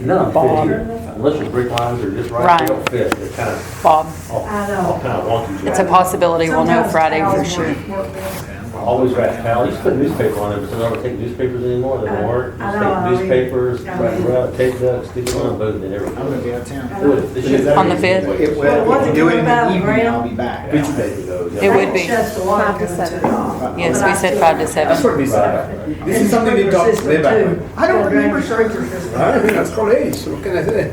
None Bob. fit here, unless the brick lines are just right, Right. they don't fit, they're kind of, Bob, all I know. kind of wonky. it's a possibility. We'll know Sometimes Friday for towels sure. work better. Always wrap towel, you used to put newspaper on it, but they don't take newspapers anymore, they don't work. I Just know, I take mean, newspapers, I wrap mean- it up, tape it up, stick it on, boom, and everything. I'm gonna be out of town. It should- On the fifth? It Well, will, what's if it you do it in about the the evening, ground? I'll be back. Yeah, I'll take those, yeah. It would be. Shuts the water 5 to going 7. to. Yes, we said 5 to 7. That's what we said. Right. This is something we talked way back. I don't remember, sir. Right, that's called age, what can I say?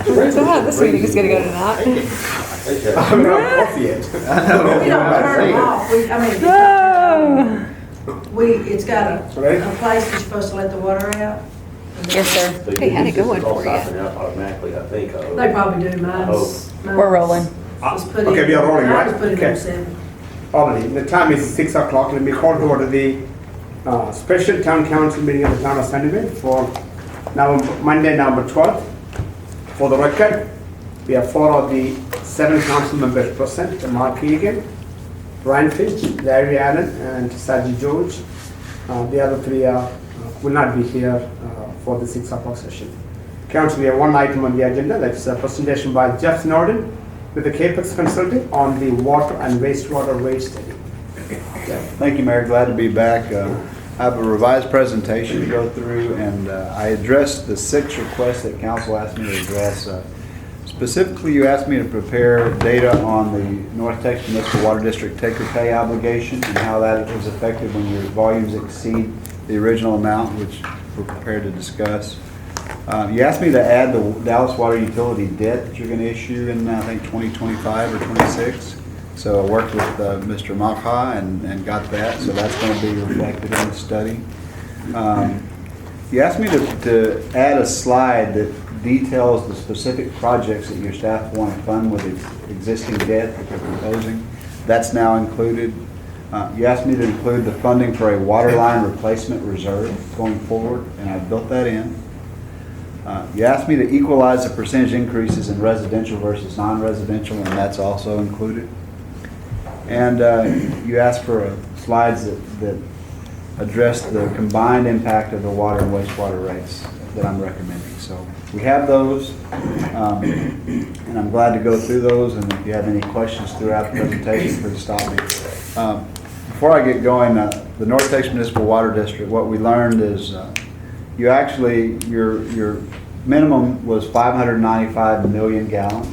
So this meeting is gonna go tonight. I'm not off yet. I know. We don't turn them off, I mean, it's got a Right. place you're supposed to let the water out. Yes, sir. So Hey, how'd it this go is for all you? stopping out automatically, I think. They probably do, mine's. We're rolling. Was put Okay, in- we are rolling, I right? was putting Okay. on 7. Already, the time is 6 o'clock. Let me call to order the special town council meeting of the town of Sunnyvale for Monday, November 12th. For the record, we have 4 of the 7 council members present: Mark Egan, Ryan Finch, Larry Allen, and Saji George. The other 3 will not be here for the 6 o'clock session. Council, we have one item on the agenda, that's a presentation by Jeff Norden with the Capex Consulting on the water and wastewater rate study. Thank you, Mayor. Glad to be back. I have a revised presentation to go through, and I addressed the 6 requests that council asked me to address. Specifically, you asked me to prepare data on the North Texas Municipal Water District take-or-pay obligation and how that is affected when your volumes exceed the original amount, which we're prepared to discuss. You asked me to add the Dallas Water Utility debt that you're going to issue in, I think, 2025 or 26. So I worked with Mr. Makha and got that, so that's going to be reflected in the study. You asked me to add a slide that details the specific projects that your staff want to fund with existing debt that they're proposing. That's now included. You asked me to include the funding for a water line replacement reserve going forward, and I've built that in. You asked me to equalize the percentage increases in residential versus non-residential, and that's also included. And you asked for slides that address the combined impact of the water and wastewater rates that I'm recommending. So we have those, and I'm glad to go through those, and if you have any questions throughout the presentation, please stop me. Before I get going, the North Texas Municipal Water District, what we learned is you actually, your minimum was 595 million gallons.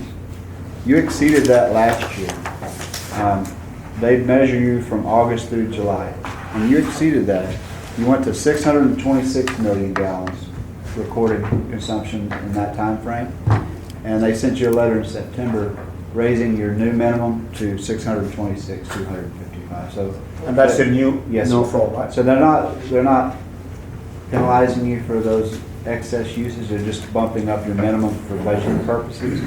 You exceeded that last year. They'd measure you from August through July, and you exceeded that. You went to 626 million gallons recorded consumption in that time frame, and they sent you a letter in September raising your new minimum to 626, 255. So, And that's a new, yes, no sir. fault, right? So they're not penalizing you for those excess uses. They're just bumping up your minimum for budgeting purposes.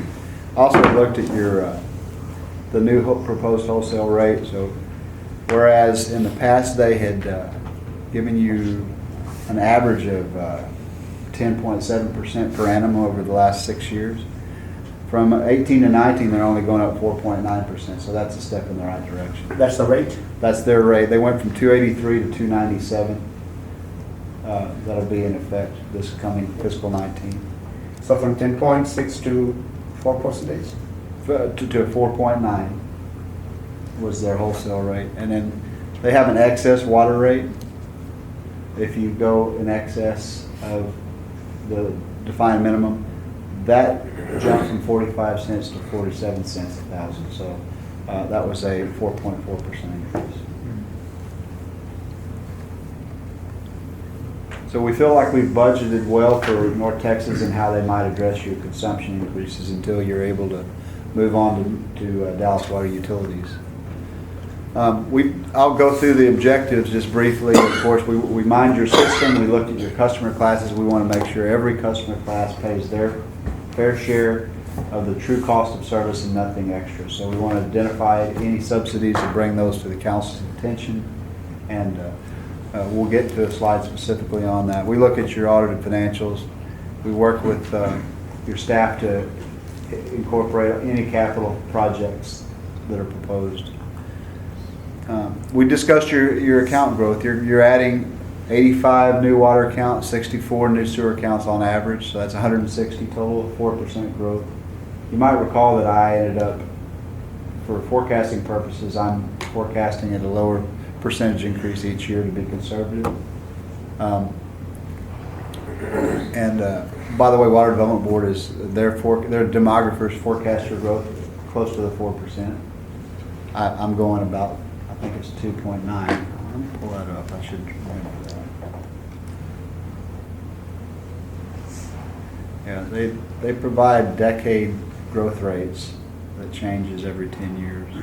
Also looked at your the new proposed wholesale rate. So whereas in the past they had given you an average of 10.7% per annum over the last 6 years, from 18 to 19 they're only going up 4.9%. So that's a step in the right direction. That's the rate? That's their rate. They went from 283 to 297. That'll be in effect this coming fiscal 19. So from 10.6 to 4%? To 4.9 was their wholesale rate. And then they have an excess water rate. If you go in excess of the defined minimum, that jumps from 45 cents to 47 cents a thousand. So that was a 4.4% increase. So we feel like we've budgeted well for North Texas and how they might address your consumption increases until you're able to move on to Dallas Water Utilities. I'll go through the objectives just briefly. Of course, we mind your system. We looked at your customer classes. We want to make sure every customer class pays their fair share of the true cost of service and nothing extra. So we want to identify any subsidies and bring those to the council's attention, and we'll get to a slide specifically on that. We look at your audited financials. We work with your staff to incorporate any capital projects that are proposed. We discussed your account growth. You're adding 85 new water accounts, 64 new sewer accounts on average, so that's 160 total, 4% growth. You might recall that I ended up, for forecasting purposes, I'm forecasting at a lower percentage increase each year to be conservative. By the way, Water Development Board is, their demographers forecast your growth close to the 4%. I'm going about, I think it's 2.9. Let me pull that up, I should remember that. Yeah, they provide decade growth rates that changes every 10 years.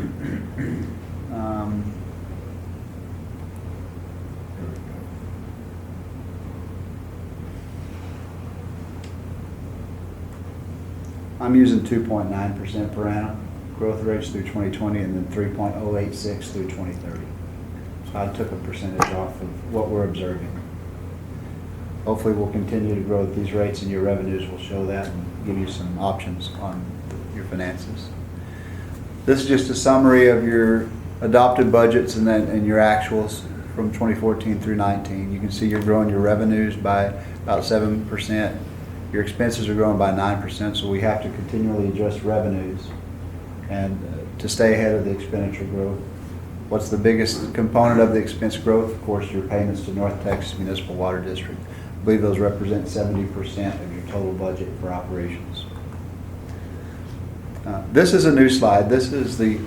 I'm using 2.9% per annum growth rates through 2020 and then 3.086 through 2030. So I took a percentage off of what we're observing. Hopefully we'll continue to grow at these rates and your revenues will show that and give you some options on your finances. This is just a summary of your adopted budgets and your actuals from 2014 through 19. You can see you're growing your revenues by about 7%. Your expenses are growing by 9%, so we have to continually adjust revenues and to stay ahead of the expenditure growth. What's the biggest component of the expense growth? Of course, your payments to North Texas Municipal Water District. I believe those represent 70% of your total budget for operations. This is a new slide. This is the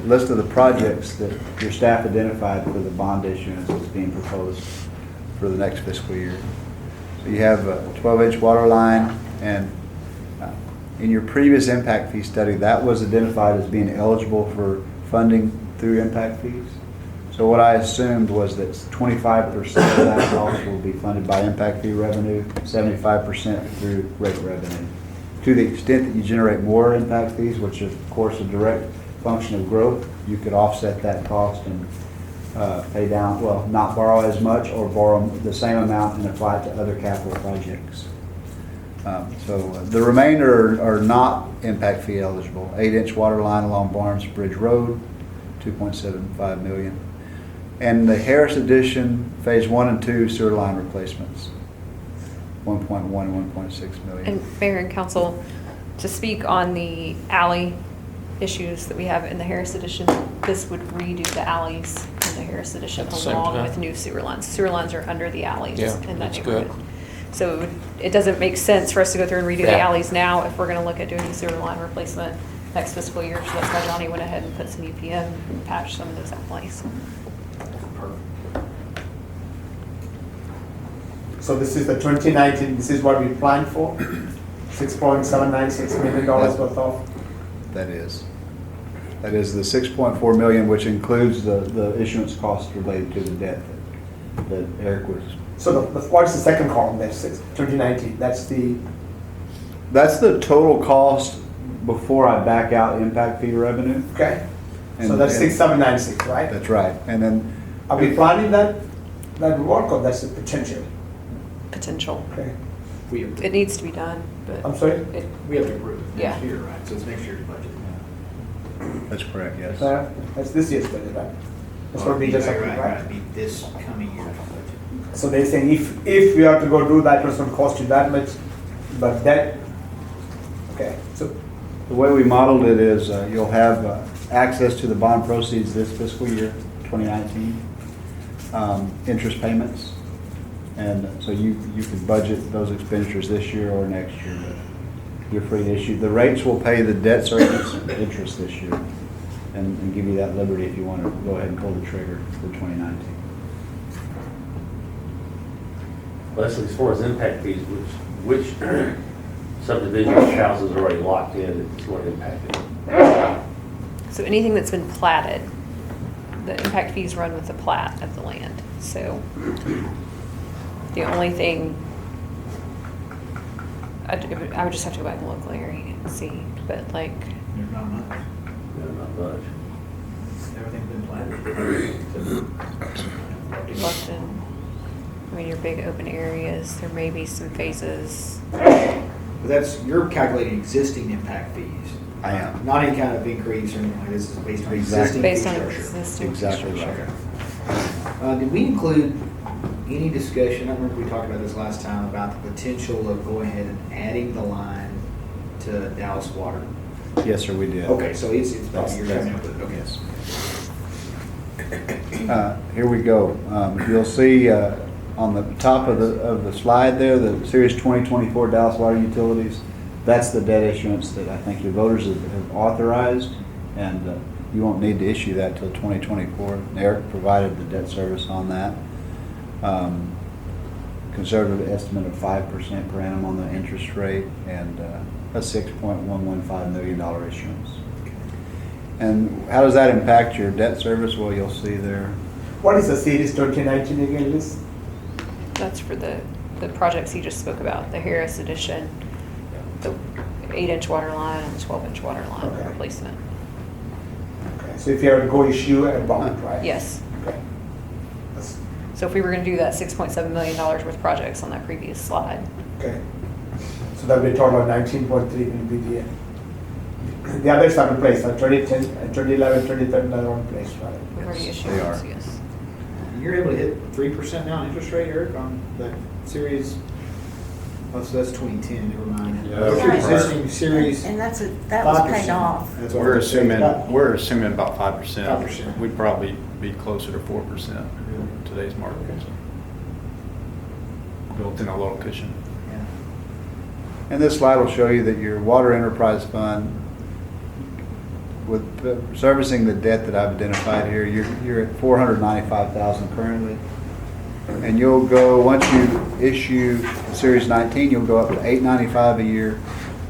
list of the projects that your staff identified for the bond issuance that's being proposed for the next fiscal year. So you have a 12-inch water line, and in your previous impact fee study, that was identified as being eligible for funding through impact fees. So what I assumed was that 25% of that cost will be funded by impact fee revenue, 75% through rate revenue. To the extent that you generate more impact fees, which is of course a direct function of growth, you could offset that cost and pay down, well, not borrow as much or borrow the same amount and apply it to other capital projects. So the remainder are not impact fee eligible. 8-inch water line along Barnes Bridge Road, $2.75 million. And the Harris Addition Phase 1 and 2 sewer line replacements, 1.1 and 1.6 million. And Mayor and Council, to speak on the alley issues that we have in the Harris Addition, this would redo the alleys in the Harris Addition At the same along time? with new sewer lines. Sewer lines are under the alleys Yeah, in that that's neighborhood. good. So it doesn't make sense for us to go through and redo the Yeah. alleys now if we're gonna look at doing the sewer line replacement next fiscal year. So that's why Johnny went ahead and put some UPM and patched some of those alleys. So this is the 2019, this is what we planned for, $6.796 million worth of. That is the 6.4 million, which includes the issuance costs related to the debt that Eric was. So what's the second column there, 2019, that's the, That's the total cost before I back out impact fee revenue. okay? So And- that's and- 6,796, right? That's right. And then Are we planning that work or that's the potential? Potential. Okay, We have, It needs to be done, I'm but sorry? it, we have to approve it Yeah. next year, right? So it's next year's budget. that's correct, yes. That's this year's budget, right? That's what we just Right, approved, right, right? Be this coming year's budget. So they're saying if we are to go do that, it's going to cost you that much, but that, okay, so, The way we modeled it is you'll have access to the bond proceeds this fiscal year, 2019, interest payments. And so you could budget those expenditures this year or next year, but you're free to issue. The rates will pay the debt service interest this year and give you that liberty if you want to go ahead and pull the trigger for 2019. Leslie, as far as impact fees, which subdivision houses are already locked in, it's what impacted? so anything that's been platted, the impact fees run with the plat of the land. So the only thing, I would just have to go back and look, Larry, and see, but like, There's not much. No, not much. Everything's been planned. Bluffton, I mean, your big open areas, there may be some phases. But that's, you're calculating existing impact fees. I am. Not any kind of increase or anything like this, is based on Exactly. existing fee Based on structure. existing Exactly structure. right. Did we include any discussion, I remember we talked about this last time, about the potential of going ahead and adding the line to Dallas Water? Yes, sir, we did. Okay, so it's probably your That's- input, okay. Yes. Here we go. You'll see on the top of the slide there, the Series 2024 Dallas Water Utilities. That's the debt issuance that I think your voters have authorized, and you won't need to issue that till 2024. Eric provided the debt service on that. Conservative estimate of 5% per annum on the interest rate, and a $6.115 million issuance. And how does that impact your debt service? Well, you'll see there. What is the series 2019 again, Liz? That's for the projects he just spoke about, the Harris addition, the 8-inch water line and the 12-inch water line Okay. replacement. Okay, so if you have to go issue a bond, right? Yes. Okay. That's- So if we were gonna do that $6.7 million worth of projects on that previous slide, Okay. So that'll be a total of 19.3 will be the others are replaced, 2010, 2011, 2013 are all replaced, right? we've already issued they those, are. yes. You're able to hit 3% now interest rate, Eric, on that series? Oh, so that's 2010, never mind. Yeah, What's your right. existing series? And that was paid 5%. off. That's what We're I was saying. assuming about 5%. 5%. We'd probably be closer to 4% in today's market. Built in a little cushion. Yeah. And this slide will show you that your water enterprise fund, with servicing the debt that I've identified here, you're at $495,000 currently. And you'll go, once you issue Series 19, you'll go up to $895 a year.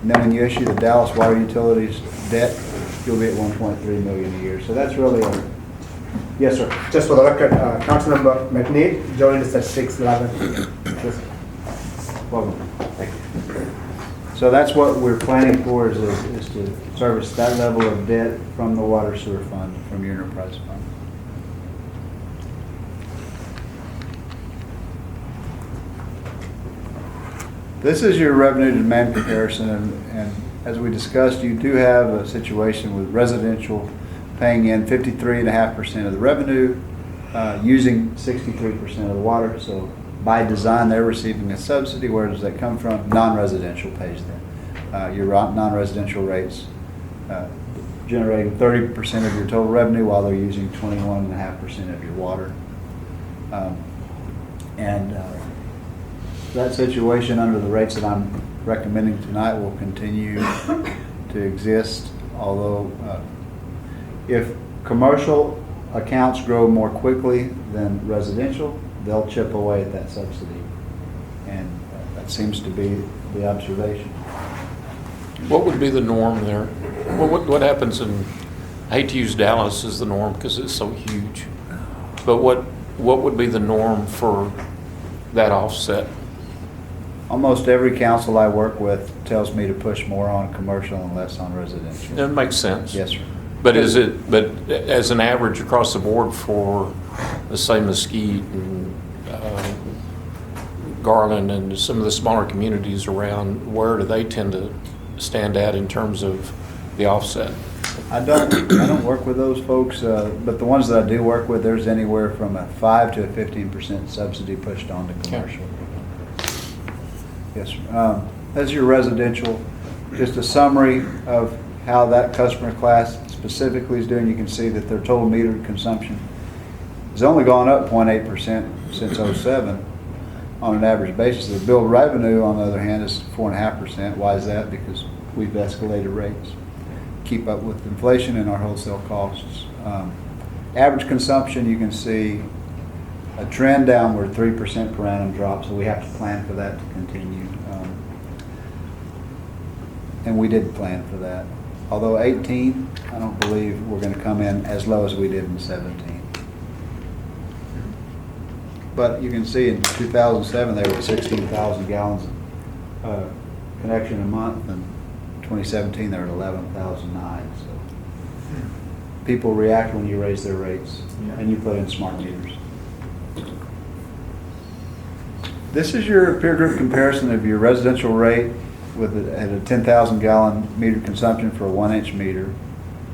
And then when you issue the Dallas Water Utilities debt, you'll be at $1.3 million a year. So that's really a, yes, sir. Just for the record, Councilmember McNeil joined us at 6:11. Welcome. So that's what we're planning for, is to service that level of debt from the water sewer fund, from your enterprise fund. This is your revenue to demand comparison, and as we discussed, you do have a situation with residential paying in 53.5% of the revenue, using 63% of the water. So by design, they're receiving a subsidy. Where does that come from? Non-residential pays that. Your non-residential rates generating 30% of your total revenue, while they're using 21.5% of your water. That situation under the rates that I'm recommending tonight will continue to exist, although if commercial accounts grow more quickly than residential, they'll chip away at that subsidy. And that seems to be the observation. What would be the norm there? What happens in, I hate to use Dallas as the norm because it's so huge, but what would be the norm for that offset? Almost every council I work with tells me to push more on commercial and less on residential. That makes sense. Yes, sir. But but as an average across the board for, let's say, Mesquite and Garland and some of the smaller communities around, where do they tend to stand at in terms of the offset? I don't work with those folks, but the ones that I do work with, there's anywhere from a 5 to a 15% subsidy pushed on to commercial. Yes, sir. As your residential, just a summary of how that customer class specifically is doing. You can see that their total metered consumption has only gone up 0.8% since '07 on an average basis. The billed revenue, on the other hand, is 4.5%. Why is that? Because we've escalated rates, keep up with inflation and our wholesale costs. Average consumption, you can see a trend downward, 3% per annum drop, so we have to plan for that to continue. And we did plan for that. Although 18, I don't believe we're going to come in as low as we did in 17. But you can see in 2007, they were at 16,000 gallons connection a month, and 2017, they're at 11,009. So people react when you raise their rates, and you put in smart meters. This is your peer group comparison of your residential rate at a 10,000 gallon meter consumption for a 1-inch meter.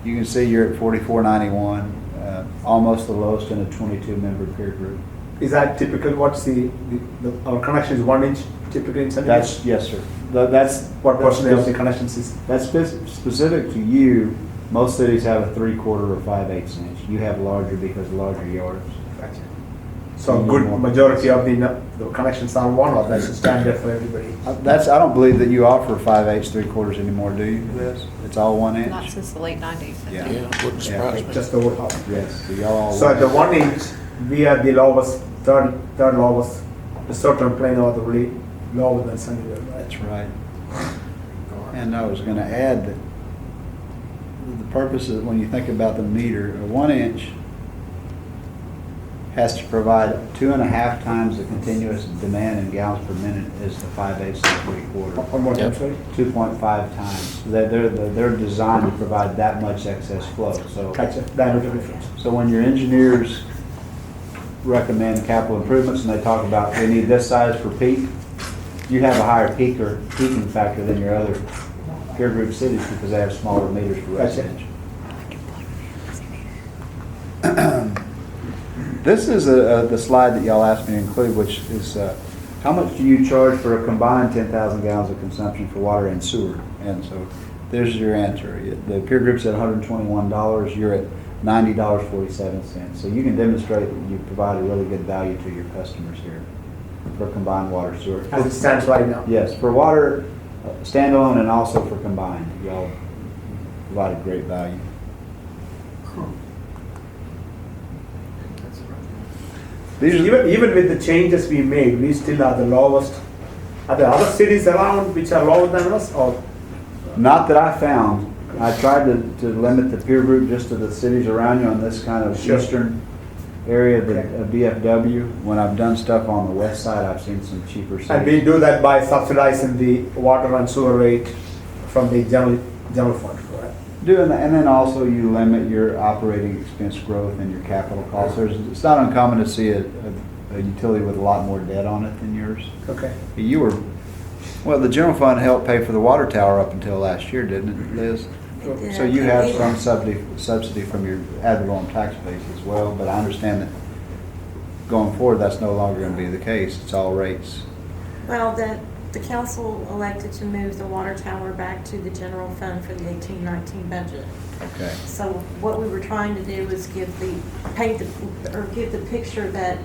You can see you're at 44.91, almost the lowest in a 22 member peer group Is that typical, what's our connection is 1 inch typically in Sunnyvale? That's, yes, sir. That's. What percentage of the connection system? That's specific to you. Most cities have a 3/4 or 5/8 inch. You have larger because of larger yards. Gotcha. So good majority of the connections are 1, or that's standard for everybody? I don't believe that you offer 5/8, 3/4 anymore, do you, Liz? It's all 1 inch? Not since the late 90s. Yeah. Yeah, wouldn't surprise me. Just the wood house. Yes, so y'all all. So at the 1 inch, we are the lowest, third lowest, the southern plain are the really lower than Sunnyvale, right? That's right. And I was gonna add that the purpose of, when you think about the meter, a 1 inch has to provide 2.5 times the continuous demand in gallons per minute as the 5/8 and 3/4. One more time, Yep. sorry? 2.5 times. They're designed to provide that much excess flow. So, Gotcha, diameter difference. so when your engineers recommend capital improvements and they talk about they need this size for peak, you have a higher peaking factor than your other peer group cities because they have smaller meters for Gotcha. residential. This is the slide that y'all asked me to include, which is how much do you charge for a combined 10,000 gallons of consumption for water and sewer? And so there's your answer. The peer group's at $121, you're at $90.47. So you can demonstrate that you provide a really good value to your customers here for combined water sewer. As it stands right now? Yes, for water standalone and also for combined. Y'all provided great value. These are, Even with the changes we made, we still are the lowest. Are there other cities around which are lower than us, or? not that I found. I tried to limit the peer group just to the cities around you on this kind of Sure. eastern area of BFW. When I've done stuff on the west side, I've seen some cheaper And we cities. do that by subsidizing the water and sewer rate from the general fund, correct? Doing that, and then also you limit your operating expense growth and your capital costs. It's not uncommon to see a utility with a lot more debt on it than yours. Okay. Well, the general fund helped pay for the water tower up until last year, didn't it, Liz? So you have some subsidy from your ad valorem tax base as well, but I understand that going forward, that's no longer going to be the case. It's all rates. Well, the council elected to move the water tower back to the general fund for the 18-19 budget. Okay. So what we were trying to do is give the picture that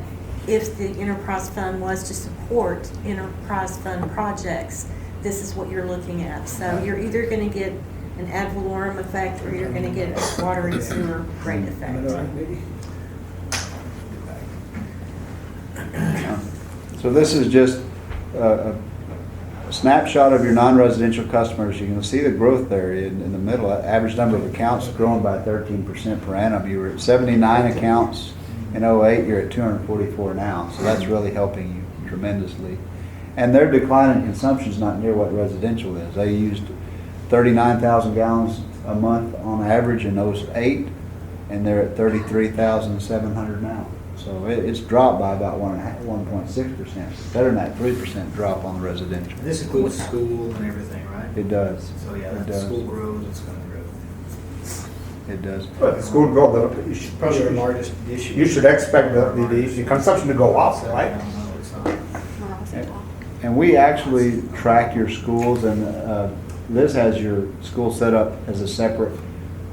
if the enterprise fund was to support enterprise fund projects, this is what you're looking at. So you're either going to get an ad valorem effect or you're going to get a water and sewer rate effect. So this is just a snapshot of your non-residential customers. You can see the growth there in the middle. Average number of accounts growing by 13% per annum. You were at 79 accounts in 08. You're at 244 now. So that's really helping you tremendously. And their decline in consumption is not near what residential is. They used 39,000 gallons a month on average in 08, and they're at 33,700 now. So it's dropped by about 1.6%. Better than that 3% drop on the residential. This includes school and everything, right? It does. So yeah, It if the does. school grows, it's gonna grow. It does. Well, the school growth, you should Probably our largest issue. You should expect the consumption to go up, I right? don't know, it's not. And we actually track your schools, and Liz has your school set up as a separate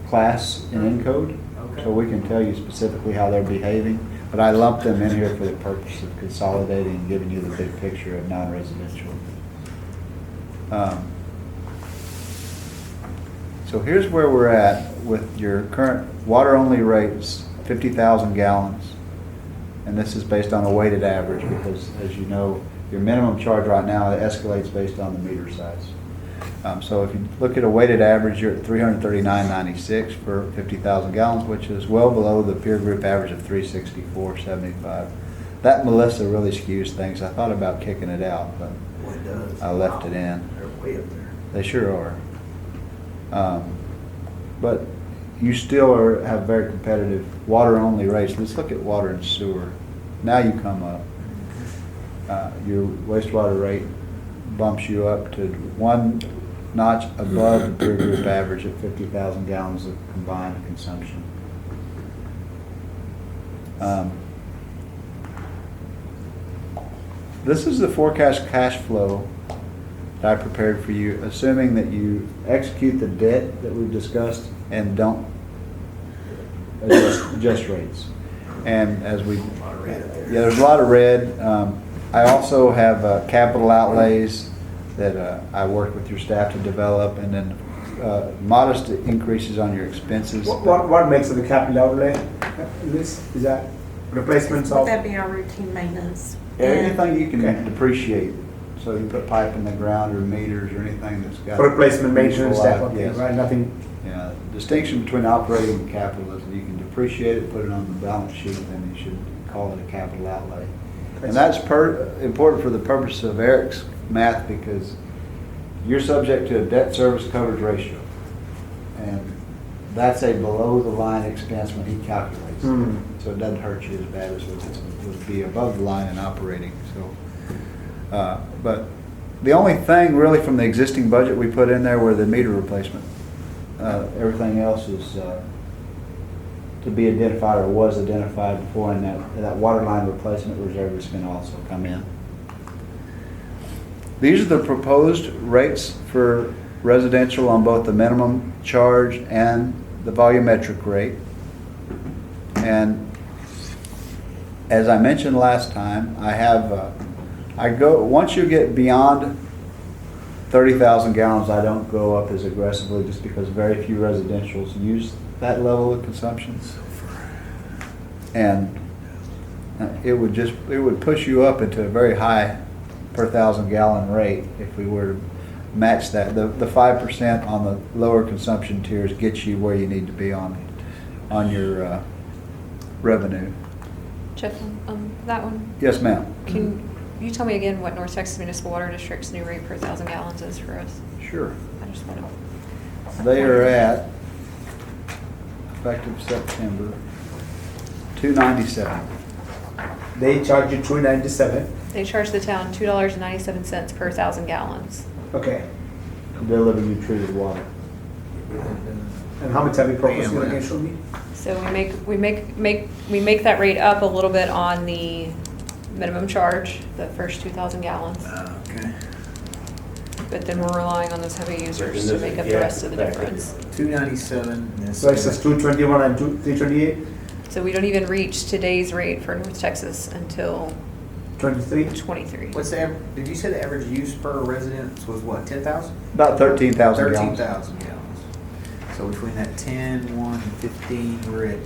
class in Encode. Okay. So we can tell you specifically how they're behaving. But I lumped them in here for the purpose of consolidating and giving you the big picture of non-residential. So here's where we're at with your current water-only rates, 50,000 gallons. And this is based on a weighted average because, as you know, your minimum charge right now escalates based on the meter size. So if you look at a weighted average, you're at $339.96 for 50,000 gallons, which is well below the peer group average of $364.75. That, Melissa, really skews things. I thought about kicking it out, but Well, it does. I left it in. They're way up there. They sure are. But you still have very competitive water-only rates. Let's look at water and sewer. Now you come up. Your wastewater rate bumps you up to one notch above the peer group average at 50,000 gallons of combined consumption. This is the forecast cash flow that I prepared for you, assuming that you execute the debt that we've discussed and don't adjust rates. And as we, there's a lot of red. I also have capital outlays that I worked with your staff to develop, and then modest increases on your expenses. What makes it the capital outlay? Is that replacements Would of that be our routine maintenance? Anything you can Okay. depreciate, so you put pipe in the ground or meters or anything that's got. replacement, maintenance, that one thing, Yes. right? Nothing. Yeah, distinction between operating and capital is that you can depreciate it, put it on the balance sheet, then you should call it a capital outlay. And that's important for the purpose of Eric's math, because you're subject to a debt service coverage ratio. And that's a below the line expense when he calculates. Hmm. So it doesn't hurt you as bad as it would be above the line in operating, so. But the only thing really from the existing budget we put in there were the meter replacement. Everything else is to be identified or was identified before, and that water line replacement reserve is going to also come in. These are the proposed rates for residential on both the minimum charge and the volumetric rate. And as I mentioned last time, once you get beyond 30,000 gallons, I don't go up as aggressively, just because very few residentials use that level of consumption. And it would push you up into a very high per 1,000 gallon rate if we were to match that. The 5% on the lower consumption tiers gets you where you need to be on your revenue. Jeff, that one, Yes, ma'am. can you tell me again what North Texas Municipal Water District's new rate per 1,000 gallons is for us? Sure. I just want to. They are at, effective September, $2.97. They charge you $2.97. They charge the town $2.97 per 1,000 gallons. Okay. Deliver you treated water. And how much have you proposed? You can show me? So we make that rate up a little bit on the minimum charge, the first 2,000 gallons. Okay. But then we're relying on those heavy users to make up the rest of the difference. 297. So it's just 221 and 328, So we don't even reach today's rate for North Texas until 23. 23. What's the, did you say the average use per residence was what, 10,000? About 13,000 gallons. 13,000 gallons. So between that 10, 1, and 15, we're at,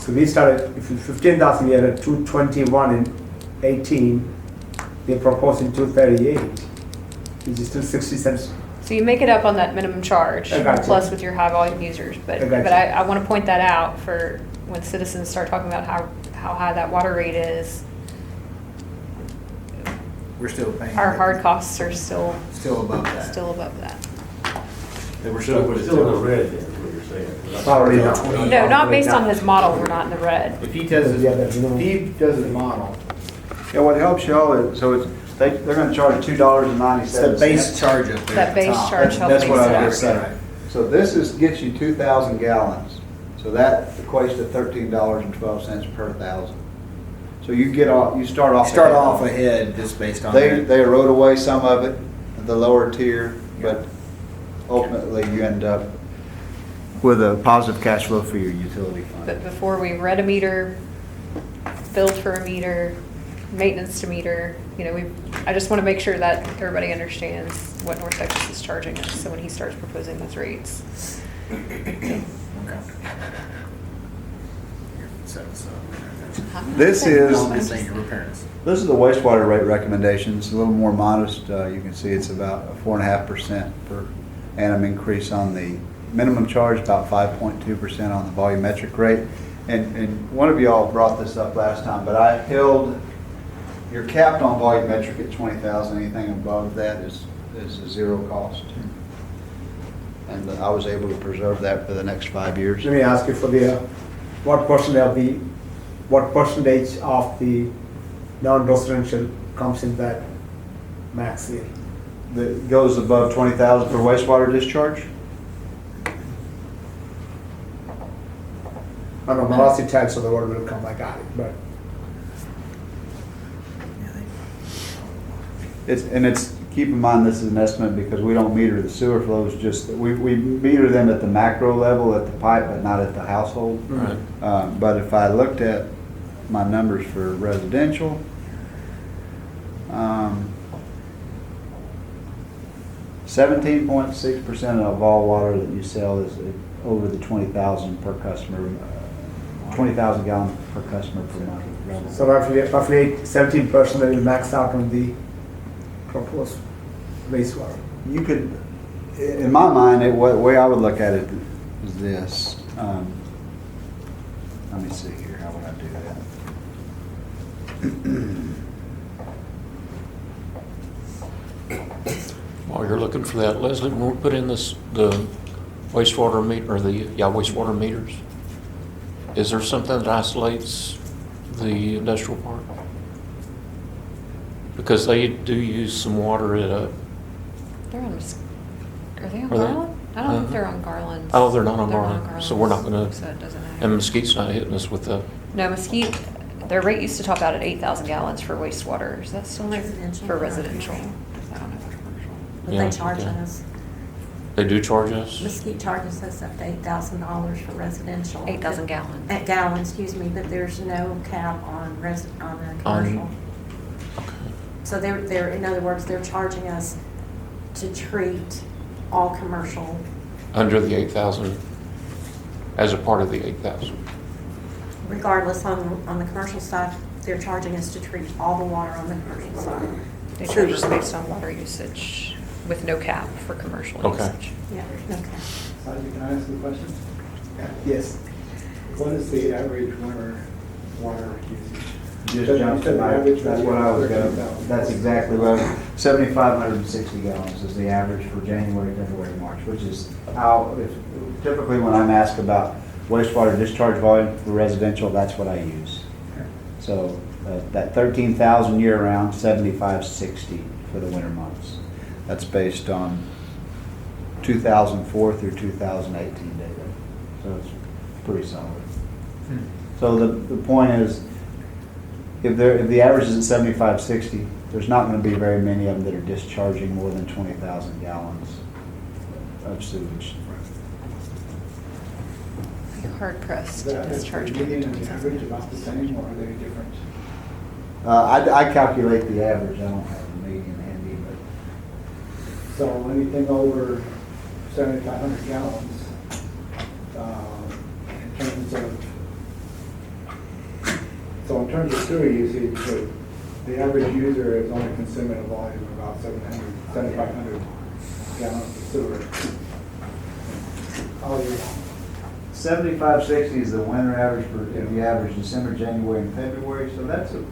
So we started, if you 15,000, we are at 221 in 18. They're proposing 238, which is still 60 cents. So you make it up on that minimum charge, I got you. plus with your high volume users. But I got you. I want to point that out for when citizens start talking about how high that water rate is. we're still paying. Our hard costs are still Above that. above that. That we're So still, we're still in the red then, is what you're saying. Probably not. No, not based on his model, we're not in the red. if he does, Yeah, but, you know- if he does the model, Yeah, what helps y'all is, they're gonna charge $2.97. it's the base charge up there. That at the base top. charge helps That's what makes I it just out. said. So this gets you 2,000 gallons. So that equates to $13.12 per 1,000. So you start off. Start off ahead just based on They that. erode away some of it, the lower tier, but ultimately you end up with a positive cash flow for your utility fund. But before we read a meter, billed for a meter, maintenance to meter, I just want to make sure that everybody understands what North Texas is charging us, so when he starts proposing those rates. Okay. So, This is. I'm just saying you're repairing this. This is the wastewater rate recommendations, a little more modest. You can see it's about a 4.5% per annum increase on the minimum charge, about 5.2% on the volumetric rate. And one of y'all brought this up last time, but you're capped on volumetric at 20,000. Anything above that is a zero cost. And I was able to preserve that for the next 5 years. Let me ask you for what percentage of the non-residential comes in that max here? That goes above 20,000 for wastewater discharge? I don't know, velocity tax of the water will come, I got it, but keep in mind, this is an estimate because we don't meter the sewer flows, just, we meter them at the macro level at the pipe, but not at the household. Right. But if I looked at my numbers for residential, 17.6% of all water that you sell is over the 20,000 per customer, 20,000 gallons per customer per month level. So roughly 17% that will max out on the proposed wastewater. You could, in my mind, the way I would look at it is this. Let me see here, how would I do that? While you're looking for that, Leslie, when we put in the wastewater meter, or wastewater meters, is there something that isolates the industrial park? Because they do use some water at a, They're on, are they on Are they? Garland? I don't think they're on Garland. oh, they're not on Garland, so we're not gonna, So it doesn't matter. and Mesquite's not hitting us with the, No, Mesquite, their rate used to top out at 8,000 gallons for wastewater. Is that still true? Residential. For residential. I don't know for commercial. But Yeah, they charge okay. us. they do charge us? Mesquite charges us up to $8,000 for residential. 8,000 gallons. At gallons, excuse me, but there's no cap on their commercial. Okay. So they're, in other words, they're charging us to treat all commercial. Under the 8,000, as a part of the 8,000. Regardless, on the commercial side, they're charging us to treat all the water on the commercial side. They charge us based on water usage with no cap for commercial Okay. usage. Yeah, okay. Sanjay, can I ask you a question? Yes. What is the average winter water usage? Just jumped to my, that's what I was going, that's exactly what, 7,560 gallons is the average for January, February, March, which is how, typically when I'm asked about wastewater discharge volume for residential, that's what I use. So that 13,000 year round, 7,560 for the winter months. That's based on 2004 through 2018 data. So it's pretty solid. So the point is, if the average is at 7,560, there's not going to be very many of them that are discharging more than 20,000 gallons of sewage. You're hard pressed to Is the discharge more than median and the 20,000 average about the same, or are they different? I calculate the average. I don't have the median handy, but So anything over 7,500 gallons, in terms of sewer usage, the average user is only consuming a volume of about 7,500 gallons of sewer all year long. 7,560 is the winter average for the average December, January, and February. So that's a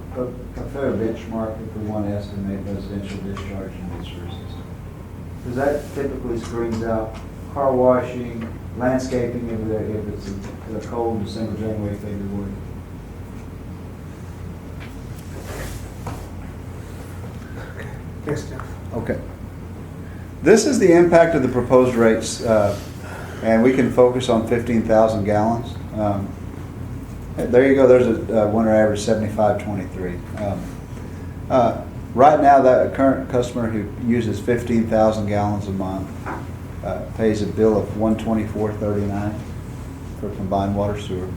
fair benchmark if we want to estimate residential discharge in the sewer system. Because that typically screens out car washing, landscaping if it's a cold December, January, February. Next, Jeff. Okay. This is the impact of the proposed rates, and we can focus on 15,000 gallons. There you go, there's a winter average 75.23. Right now, that current customer who uses 15,000 gallons a month pays a bill of $124.39 for combined water sewer.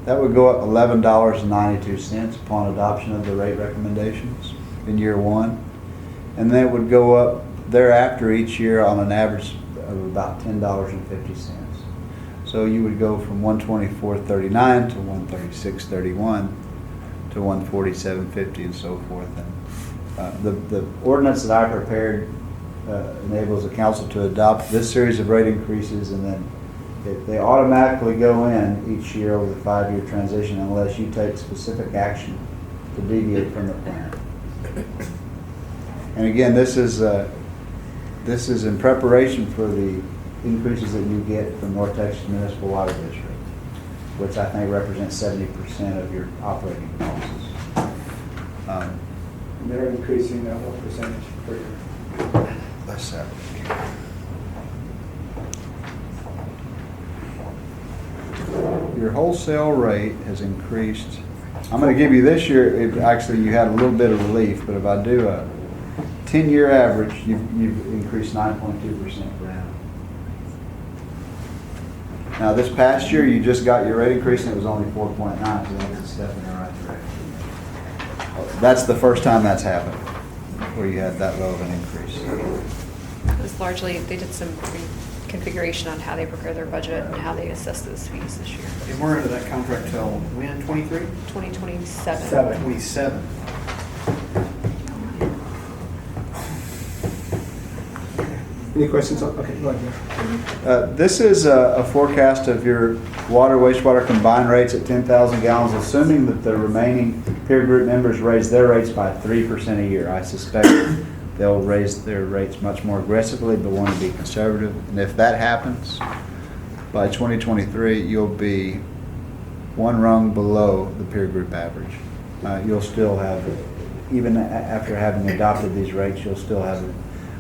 That would go up $11.92 upon adoption of the rate recommendations in year one. And then it would go up thereafter each year on an average of about $10.50. So you would go from $124.39 to $136.31 to $147.50 and so forth. And the ordinance that I prepared enables the council to adopt this series of rate increases, and then they automatically go in each year over the 5-year transition unless you take specific action to deviate from the plan. And again, this is in preparation for the increases that you get from North Texas Municipal Water District, which I think represents 70% of your operating costs. And they're increasing that what percentage per year? Let's have it. Your wholesale rate has increased. I'm going to give you this year, actually you had a little bit of relief, but if I do a 10-year average, you've increased 9.2% per annum. Now, this past year, you just got your rate increase, and it was only 4.9, so that's a step in the right direction. That's the first time that's happened, where you had that low of an increase. It was largely, they did some configuration on how they prepare their budget and how they assess those fees this year. And we're under that contract till when, 23? 2027. 27. Any questions? Okay, go ahead. This is a forecast of your water, wastewater combined rates at 10,000 gallons, assuming that the remaining peer group members raise their rates by 3% a year. I suspect they'll raise their rates much more aggressively, but want to be conservative. And if that happens, by 2023, you'll be one rung below the peer group average. You'll still have, even after having adopted these rates, you'll still have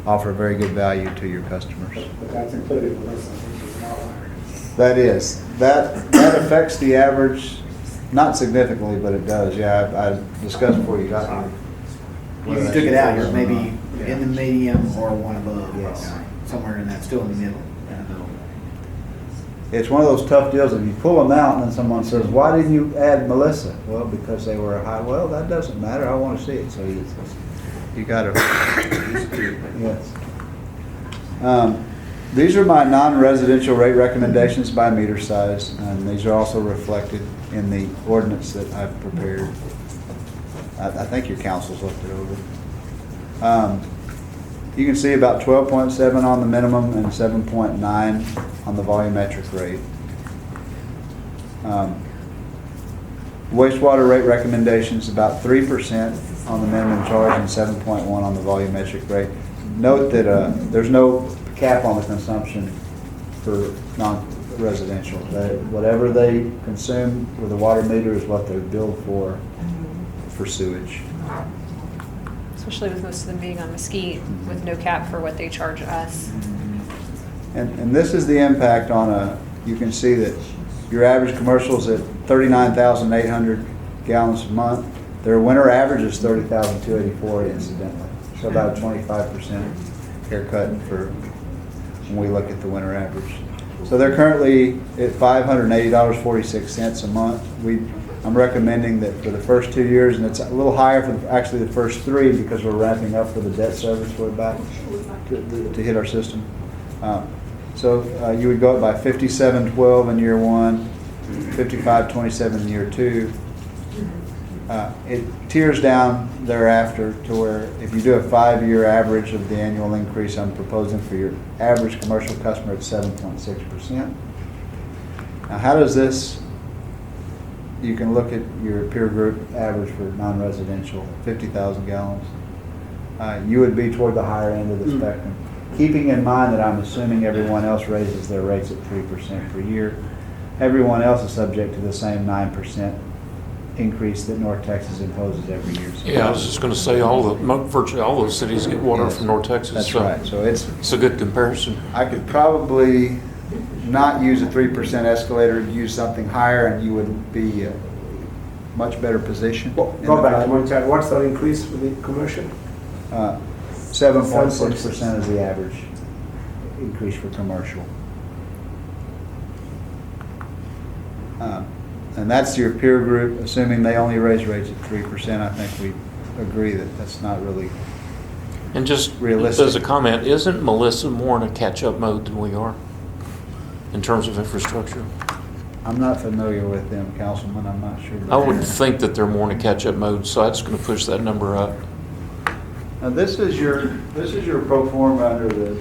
offer very good value to your customers. But that's included in this, which is an outlier. That is. That affects the average, not significantly, but it does. Yeah, I discussed before you got here. You took it out, you're maybe in the medium or one above. Yes. Somewhere in that, still in the middle. It's one of those tough deals. If you pull them out and then someone says, "Why didn't you add Melissa?" Well, because they were high. Well, that doesn't matter. I want to see it. So you got to. Yes. These are my non-residential rate recommendations by meter size, and these are also reflected in the ordinance that I've prepared. I think your council's looked it over. You can see about 12.7 on the minimum and 7.9 on the volumetric rate. Wastewater rate recommendations about 3% on the minimum charge and 7.1 on the volumetric rate. Note that there's no cap on the consumption for non-residential. Whatever they consume with a water meter is what they're billed for sewage. Especially with most of them being on Mesquite with no cap for what they charge us. And this is the impact on you can see that your average commercial is at 39,800 gallons a month. Their winter average is 30,284 incidentally. So about a 25% haircut for when we look at the winter average. So they're currently at $580.46 a month. I'm recommending that for the first 2 years, and it's a little higher for actually the first 3 because we're ramping up for the debt service we're about to hit our system. So you would go up by $57.12 in year 1, $55.27 in year 2. It tiers down thereafter to where if you do a 5-year average of the annual increase I'm proposing for your average commercial customer at 7.6%. Now how does this, you can look at your peer group average for non-residential, 50,000 gallons. You would be toward the higher end of the spectrum. Keeping in mind that I'm assuming everyone else raises their rates at 3% per year. Everyone else is subject to the same 9% increase that North Texas imposes every year. So Yeah, I was just going to say virtually all those cities get water Yes, from North Texas. That's so right. So it's a good comparison. I could probably not use a 3% escalator, use something higher, and you would be a much better position. Go back to one chart. What's the increase for the commercial? 7.6% is the average increase for commercial. And that's your peer group, assuming they only raise rates at 3%. I think we agree that that's not really And just realistic. as a comment, isn't Melissa more in a catch-up mode than we are in terms of infrastructure? I'm not familiar with them, Councilman. I'm not sure. I would think that they're more in a catch-up mode, so that's going to push that number up. Now, this is your pro forma under the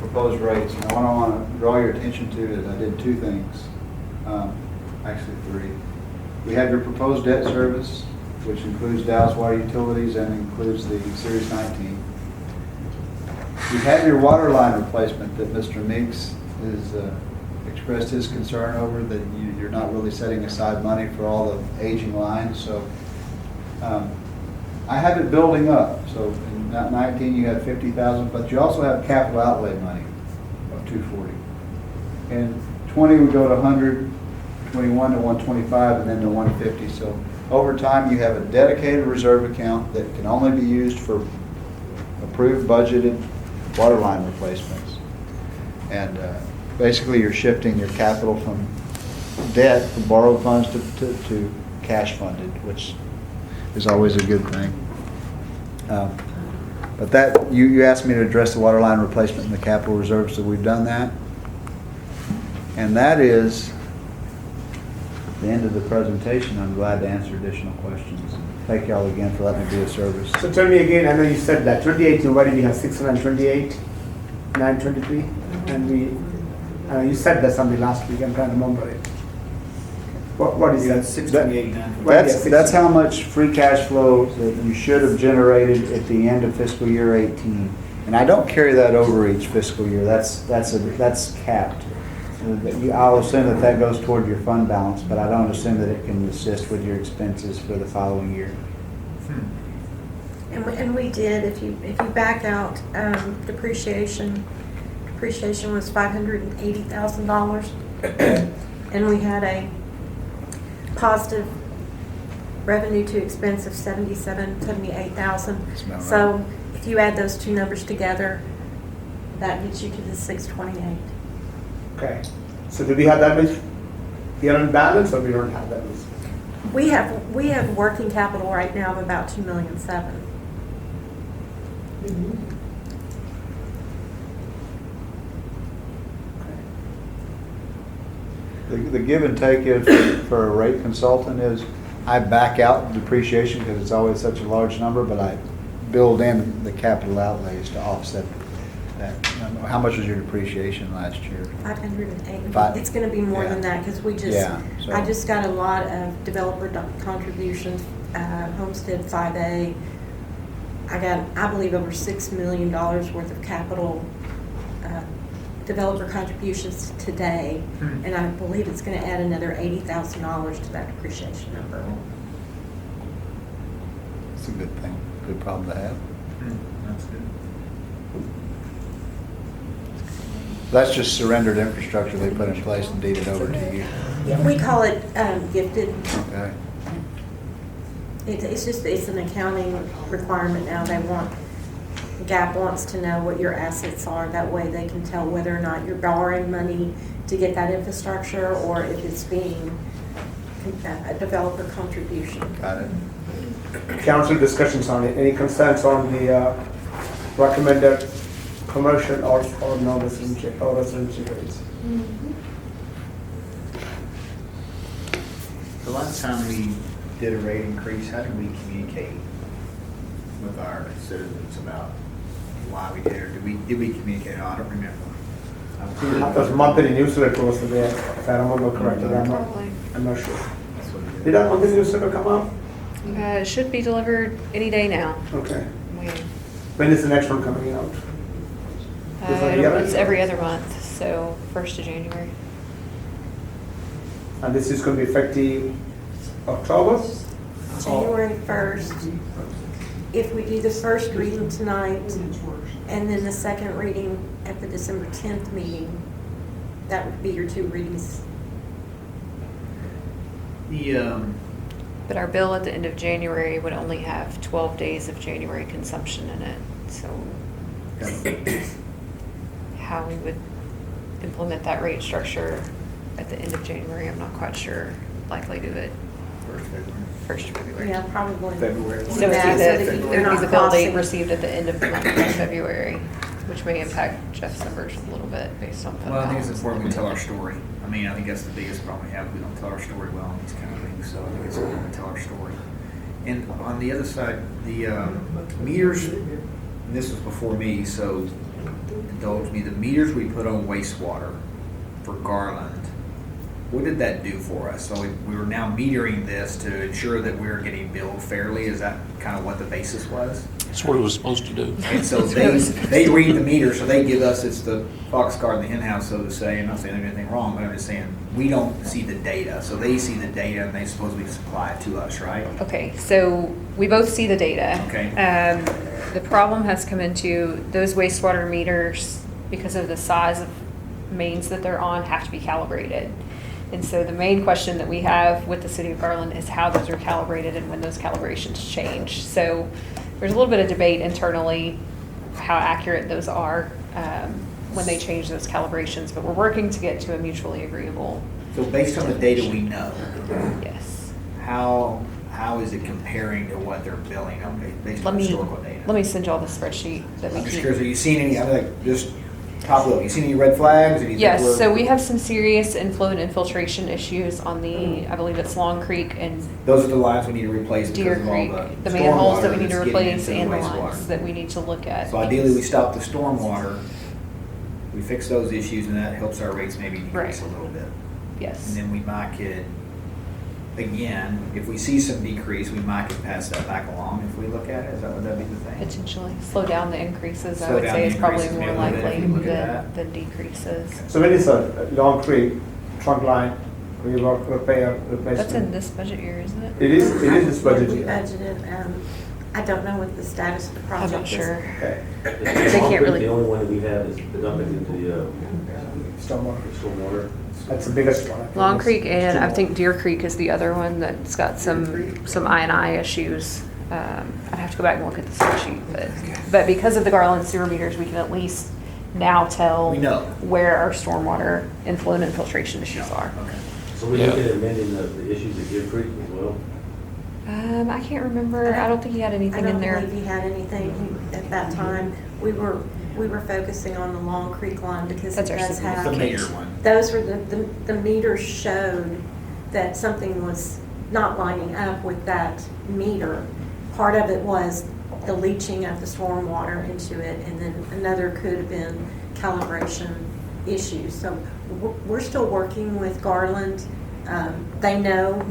proposed rates. Now, what I want to draw your attention to is I did 2 things, actually 3. We have your proposed debt service, which includes Dallas Water Utilities and includes the Series 19. You have your water line replacement that Mr. Meeks has expressed his concern over, that you're not really setting aside money for all the aging lines. So I have it building up. So in 19 you have 50,000, but you also have capital outlay money of 240. And 20 would go to 100, 21 to 125, and then to 150. So over time you have a dedicated reserve account that can only be used for approved budgeted water line replacements. And basically, you're shifting your capital from debt, from borrowed funds to cash funded, which is always a good thing. But that, you asked me to address the water line replacement in the capital reserves, so we've done that. And that is the end of the presentation. I'm glad to answer additional questions. Thank y'all again for letting me be of service. So tell me again, I know you said that 2018, why did we have 628, 923? And you said that something last week, I'm trying to remember it. What is that? 628, 923. That's how much free cash flow that you should have generated at the end of fiscal year 18. And I don't carry that over each fiscal year. That's capped. I'll assume that goes toward your fund balance, but I don't assume that it can assist with your expenses for the following year. And we did, if you back out depreciation was $580,000. And we had a positive revenue to expense of $78,000. Right. So if you add those two numbers together, that gets you to the 628. Okay. So do we have that much here on balance, or we don't have that much? We have working capital right now of about $2.7 million. The give and take is for a rate consultant is I back out depreciation because it's always such a large number, but I build in the capital outlays to offset that. How much was your depreciation last year? 508. It's going to be more Yeah. than that because So- I just got a lot of developer contributions, Homestead 5A. I got, I believe, over $6 million worth of capital developer contributions today, and I believe it's going to add another $80,000 to that depreciation number. It's a good thing, good problem to have. That's good. That's just surrendered infrastructure they put in place and deeded over to you. We call it gifted. Okay. It's an accounting requirement now. GAAP wants to know what your assets are. That way they can tell whether or not you're borrowing money to get that infrastructure or if it's being a developer contribution. Got it. Council discussions on it. Any concerns on the recommended commercial or residential rates? The last time we did a rate increase, how did we communicate with our citizens about why we did it? Or did we communicate? I don't remember. Because monthly newsletter was there, if I remember correctly. I'm not sure. That's what it is. Did that monthly newsletter come out? It should be delivered any day now. Okay. We- When is the next one coming out? It's every other month, so 1st of January. And this is going to be effective October? January 1st. If we do the first reading tonight and then the second reading at the December 10th meeting, that would be your two readings. But our bill at the end of January would only have 12 days of January consumption in it, so how we would implement that rate structure at the end of January, I'm not quite sure. Likely do it 1st of February. Yeah, probably. February. So it Yeah, would so that be you're the, it would be not the bill date crossing. received at the end of the month of February, which may impact Jeff's numbers a little bit based on fund Well, I think it's balance. important we tell our story. I mean, I think that's the biggest problem we have. We don't tell our story well on these kind of things, so I think it's important to tell our story. And on the other side, the meters, and this was before me, so indulge me, the meters we put on wastewater for Garland, what did that do for us? So we were now metering this to ensure that we were getting billed fairly. Is that kind of what the basis was? That's what it was supposed to do. And so they read the meter, so they give us, it's the fox guard in the hen house, so to say. I'm not saying there's anything wrong, but I'm just saying we don't see the data. So they see the data and they supposedly supply it to us, right? Okay, so we both see the data. Okay. The problem has come into those wastewater meters, because of the size of mains that they're on, have to be calibrated. And so the main question that we have with the city of Garland is how those are calibrated and when those calibrations change. So there's a little bit of debate internally how accurate those are when they change those calibrations, but we're working to get to a mutually agreeable. So based on the data we know, Yes. how is it comparing to what they're billing based Let on me, historical data? let me send y'all the spreadsheet that we I'm just keep. curious, are you seeing any, I'm like, just top level, you seen any red flags? Or do you think Yes, we're- so we have some serious inflow and infiltration issues on the, I believe it's Long Creek and Those are the lines we need to replace Deer because of all Creek, the the manholes that we stormwater need to that's getting replace into and the wastewater. lines that we need to look at. So ideally, we stop the stormwater, we fix those issues, and that helps our rates maybe decrease a Right. little bit. Yes. And then we might could, again, if we see some decrease, we might could pass that back along if we look at it. Would that be the thing? Potentially. Slow down the increases, I Slow would down say the is probably increases more maybe a little bit likely if you look at than decreases. So when is a Long Creek trunk line, repair, replacement? That's in this budget year, isn't it? It is this budget We year. budgeted, I don't know what the status of the I'm project not is. sure. Okay. They can't really- The only one that we have is the dumping into the Stormwater. stormwater. That's the biggest one. I think. Long Creek and I think Deer Creek is the other one that's got some I&I issues. I'd have to go back and look at the spreadsheet, but because of the Garland sewer meters, we can at least now tell We know. where our stormwater inflow and infiltration issues are. Okay. So we look at amending the issues at Deer Creek as well. I can't remember. I don't think he had I anything in don't there. believe he had anything at that time. We were focusing on the Long Creek line because it That's our does significant- have. The major one. Those were the meters showed that something was not lining up with that meter. Part of it was the leaching of the stormwater into it, and then another could have been calibration issues. So we're still working with Garland. They know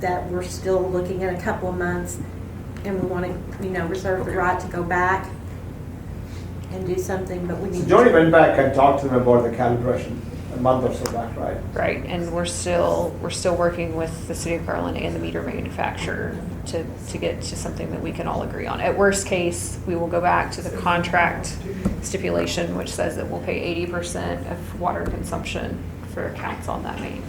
that we're still looking at a couple of months, and we want to, reserve the right to go back and do something, but we need So to. Johnny went back and talked to them about the calibration a month or so back, right? Right, and we're still working with the city of Garland and the meter manufacturer to get to something that we can all agree on. At worst case, we will go back to the contract stipulation, which says that we'll pay 80% of water consumption for accounts on that main.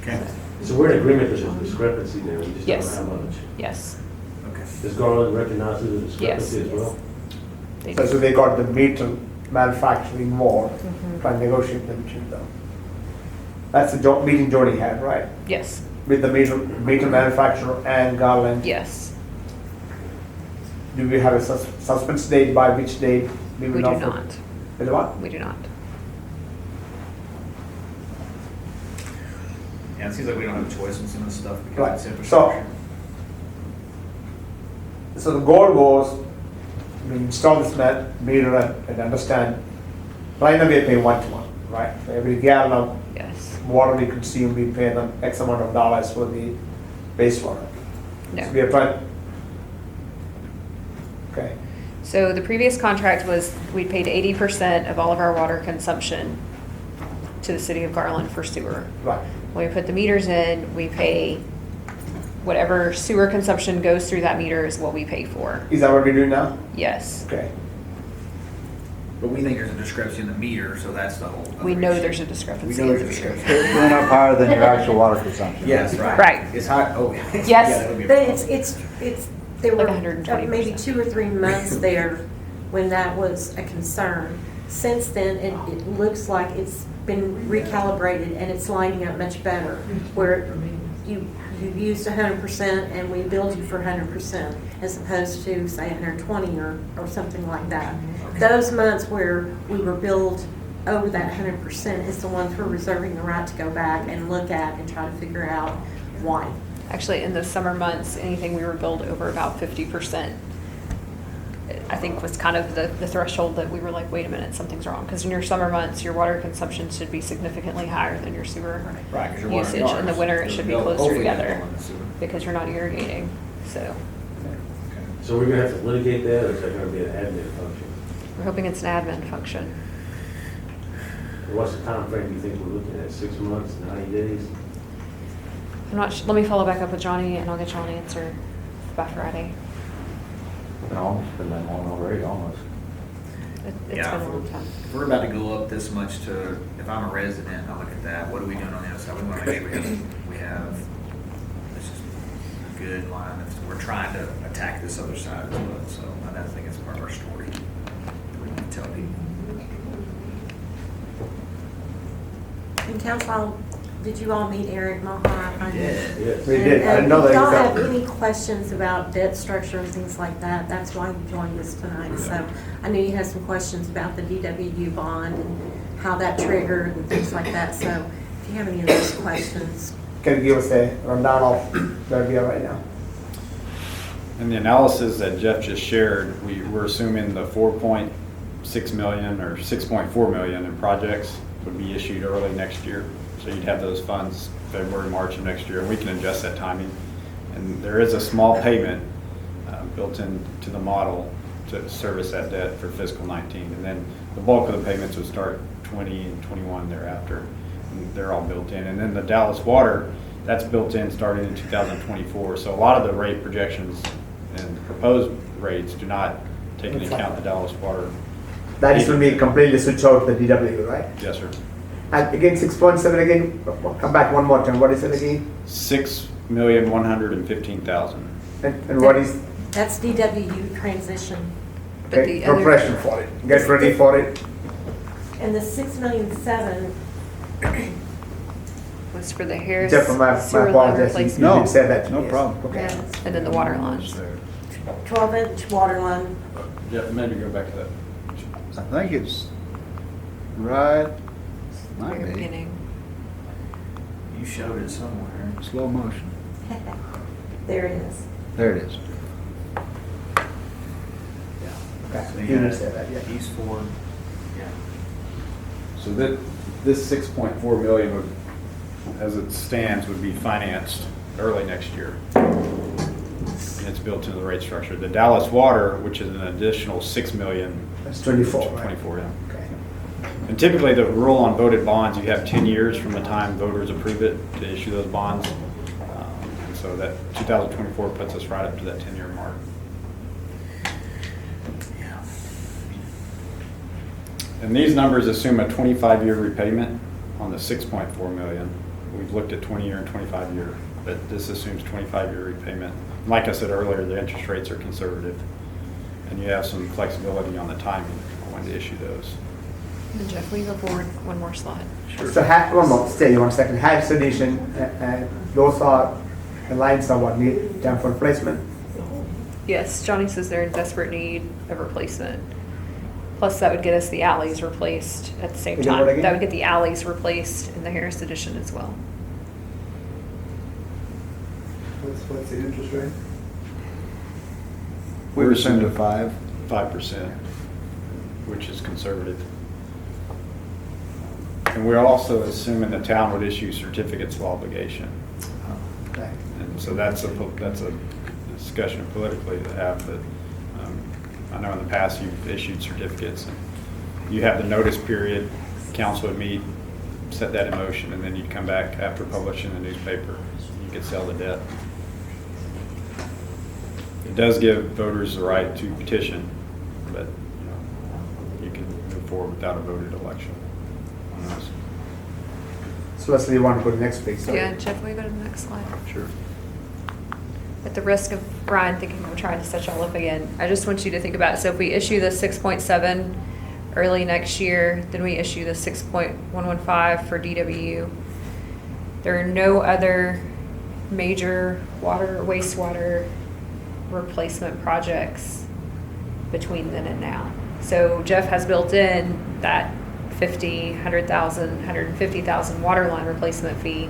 Okay. So we're in agreement there's a discrepancy there, we just don't Yes. know how much. Yes, Okay. Does Garland recognize the discrepancy Yes. as well? they So do. they got the meter manufacturing more, Mhm. trying to negotiate them to them. That's the meeting Johnny had, right? Yes, With the meter manufacturer and Garland. yes, Do we have a suspense date, by which date we will we do know? not, With what? we do not. Yeah, it seems like we don't have a choice in some of this stuff Right. because it's infrastructure. So the goal was, we install this meter and understand, right now we're paying 1 to 1, right? For every gallon of Yes, water we consume, we pay them X amount of dollars for the wastewater. no. So we are trying, okay, So the previous contract was, we paid 80% of all of our water consumption to the city of Garland for sewer. right. When we put the meters in, we pay whatever sewer consumption goes through that meter is what we pay for. Is that what we're doing now? Yes. Okay. But we think there's a discrepancy in the meter, so that's the whole. We other know issue. there's a We discrepancy know in the there's a meter. discrepancy. It went up higher than your actual water consumption. Yes, right. Right. It's high, oh. yeah, Yes. that would be a But problem. it's, there Like were 120%. maybe 2 or 3 months there when that was a concern. Since then, it looks like it's been recalibrated and it's lining up much better, where you used 100% and we billed you for 100% as opposed to, say, 120 or something like that. Those months where we were billed over that 100% is the ones we're reserving the right to go back and look at and try to figure out why. Actually, in the summer months, anything we were billed over about 50%, I think was kind of the threshold that we were like, wait a minute, something's wrong. Because in your summer months, your water consumption should be significantly higher than your sewer Right, 'cause your water usage. yards, In the winter, it should be they'll closer hopefully together go in the sewer. because you're not irrigating, so. So we're gonna have to litigate that, or is that gonna be an admin function? We're hoping it's an admin function. Or what's the time frame you think we're looking at, 6 months, 90 days? I'm not, let me follow back up with Johnny and I'll get y'all an answer by Friday. No, it's been that long already, almost. It's Yeah, been a long time. If we're about to go up this much to, if I'm a resident, I look at that, what are we doing on the other side? We want to make sure we have, let's just good line. We're trying to attack this other side as well, so I think it's part of our story. We need to tell people. And council, did you all meet Eric Mahar? Yes. We did. I didn't know that. If y'all he have said- any questions about debt structure and things like that, that's why you joined us tonight. So I knew you had some questions about the DWU bond and how that triggered and things like that. So if you have any of those questions, Can you give us a rundown of where we are right now? In the analysis that Jeff just shared, we're assuming the 4.6 million or 6.4 million in projects would be issued early next year. So you'd have those funds February, March of next year, and we can adjust that timing. And there is a small payment built into the model to service that debt for fiscal 19. And then the bulk of the payments would start 20 and 21 thereafter. And they're all built in. And then the Dallas Water, that's built in starting in 2024. So a lot of the rate projections and proposed rates do not take into account the Dallas Water. That is when we completely switch out the DW, right? Yes, sir. And again, 6.7 again, come back one more time, what is it again? 6,115,000. And what is, that's DWU transition. But okay, the other- preparation for it, get ready for it. And the 6,000,007, Was for the Harris Jeff, my sewer line apologies, you replacement. No, did say that. no yes. problem. Okay. And then the water lines. 12-inch water line. Jeff, maybe go back to that. I think it's right, might Very be, beginning. You showed it somewhere. slow motion. There it is. There it is. Okay, So you you did had say that, yeah. East Ford, yeah. So this 6.4 million would, as it stands, would be financed early next year. And it's built into the rate structure. The Dallas Water, which is an additional 6 million. That's 24, right? 24, yeah. Okay. And typically, the rule on voted bonds, you have 10 years from the time voters approve it to issue those bonds. And so that 2024 puts us right up to that 10-year mark. Yeah. And these numbers assume a 25-year repayment on the 6.4 million. We've looked at 20-year and 25-year, but this assumes 25-year repayment. Like I said earlier, the interest rates are conservative, and you have some flexibility on the timing on when to issue those. And Jeff, will you go forward one more slide? So, one more, stay 1 second, Harris addition, those are, the lines are what, need time for replacement? Yes, Johnny says they're in desperate need of replacement. Plus, that would get us the alleys replaced at the same Again, what time. again? That would get the alleys replaced in the Harris addition as well. What's the interest rate? We were assuming 5. 5%, which is conservative. And we're also assuming the town would issue certificates of obligation. Okay. And so that's a discussion politically to have, but I know in the past you've issued certificates. And you have the notice period, council would meet, set that in motion, and then you'd come back after publishing the newspaper. You could sell the debt. It does give voters the right to petition, but you can move forward without a voted election on those. So Leslie, you want to go to the next page, sorry? Yeah, Jeff, will you go to the next slide? Sure. At the risk of Brian thinking I'm trying to set y'all up again, I just want you to think about it. So if we issue the 6.7 early next year, then we issue the 6.115 for DWU. There are no other major water or wastewater replacement projects between then and now. So Jeff has built in that 50, 100,000, 150,000 water line replacement fee.